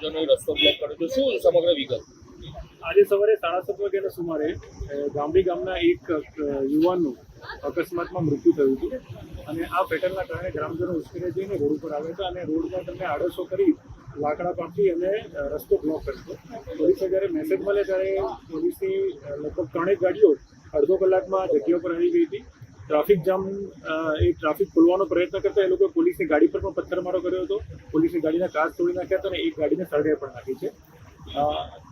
ગ્રામજનોએ રસ્તો બ્લોક કર્યો હતો, શું સમગ્ર વિગત? આજે સવારે 7:30 વાગ્યાના સુમારે ગામડી ગામના એક યુવાનનું અકસ્માતમાં મૃત્યુ થયું હતું અને આ પેટર્નના કારણે ગ્રામજનો ઉશ્કેરાઈ જઈને રોડ ઉપર આવ્યા હતા અને રોડમાં તેમને આડોશો કરી લાકડા પાકી અને રસ્તો બ્લોક કર્યો હતો. પોલીસે જ્યારે મેસેજ મળે ત્યારે પોલીસની લગભગ 3 ગાડીઓ અડધો કલાકમાં જગ્યા પર આવી ગઈ હતી. ટ્રાફિક જામ ટ્રાફિક ખોલવાનો પ્રયત્ન કરતા એ લોકોએ પોલીસની ગાડી પર પણ પથ્થરમારો કર્યો હતો. પોલીસની ગાડીના કાચ તોડી નાખ્યા હતા અને એક ગાડીને સળગાઈ પણ નાખી છે.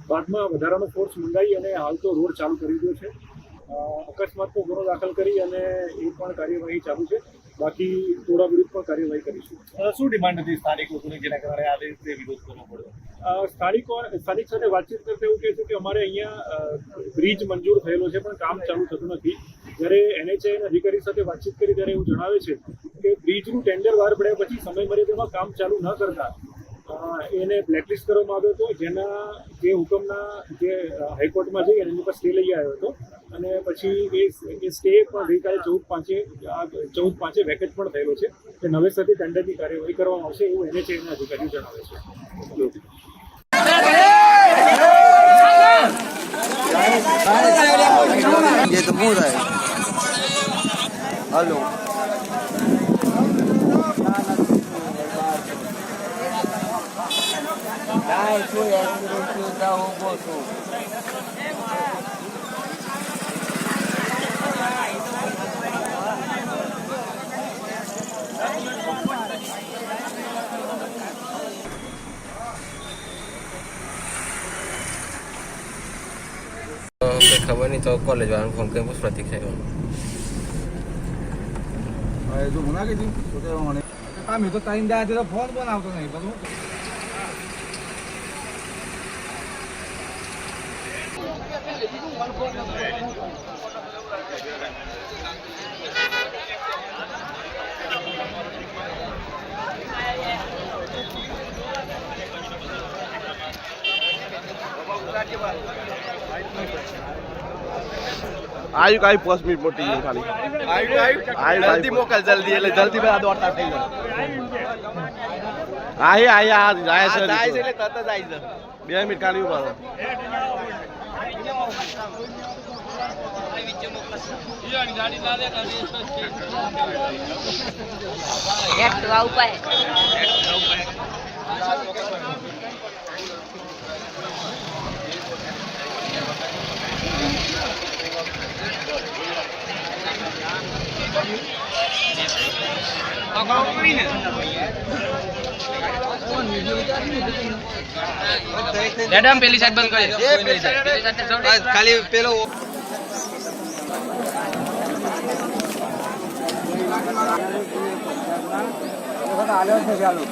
બાદમાં વધારાનો ફોર્સ મંગાવી અને હાલ તો રોડ ચાલુ કરી દીધો છે. અકસ્માતનો ગુનો દાખલ કરી અને એ પણ કાર્યવાહી ચાલુ છે. બાકી ટોળા વિરુદ્ધ પણ કાર્યવાહી કરીશું. શું ડિમાન્ડ હતી સ્થાનિક લોકોની જેના કારણે આ રીતે વિરોધ કરવો પડ્યો? સ્થાનિક સાથે વાતચીત કરતા એવું કહે છે કે અમારે અહીંયા બ્રિજ મંજૂર થયેલો છે પણ કામ ચાલુ થતું નથી. જ્યારે NHAIના અધિકારી સાથે વાતચીત કરી ત્યારે એવું જણાવે છે કે બ્રિજનું ટેન્ડર બહાર પડ્યા પછી સમય મર્યાદામાં કામ ચાલુ ન કરતા એને બ્લેકલિસ્ટ કરવામાં આવ્યો હતો, જેના જે હુકમના જે હાઈકોર્ટમાં જઈ અને એની પર સ્ટે લઈ આવ્યો હતો અને પછી એ સ્ટે પણ ગઈકાલે 14/5 વેકેટ પણ થયેલો છે કે નવેસરથી ટેન્ડરની કાર્યવાહી કરવામાં આવશે એવું NHAIના અધિકારીઓ જણાવે છે. ये तो पूरा है। हेलो खबर नहीं तो कॉलेज वालों फोन करके पूछ प्रतीक है जो मना के दी काम तो टाइम दिया तो फोन बनावतो नहीं बरोबर. आयु का 5 मिनट मोटी है खाली आयु जल्दी मोकल जल्दी એટલે જલ્દી બધા દોડતા થઈ જાય આય જાય છે એટલે તરત જ આવી જાય 2 મિનિટ ખાલી ઉભા રહો એકટવા ઉપાય મેડમ પેલી સાઈડ બંધ કરે ખાલી પેલો ચાલો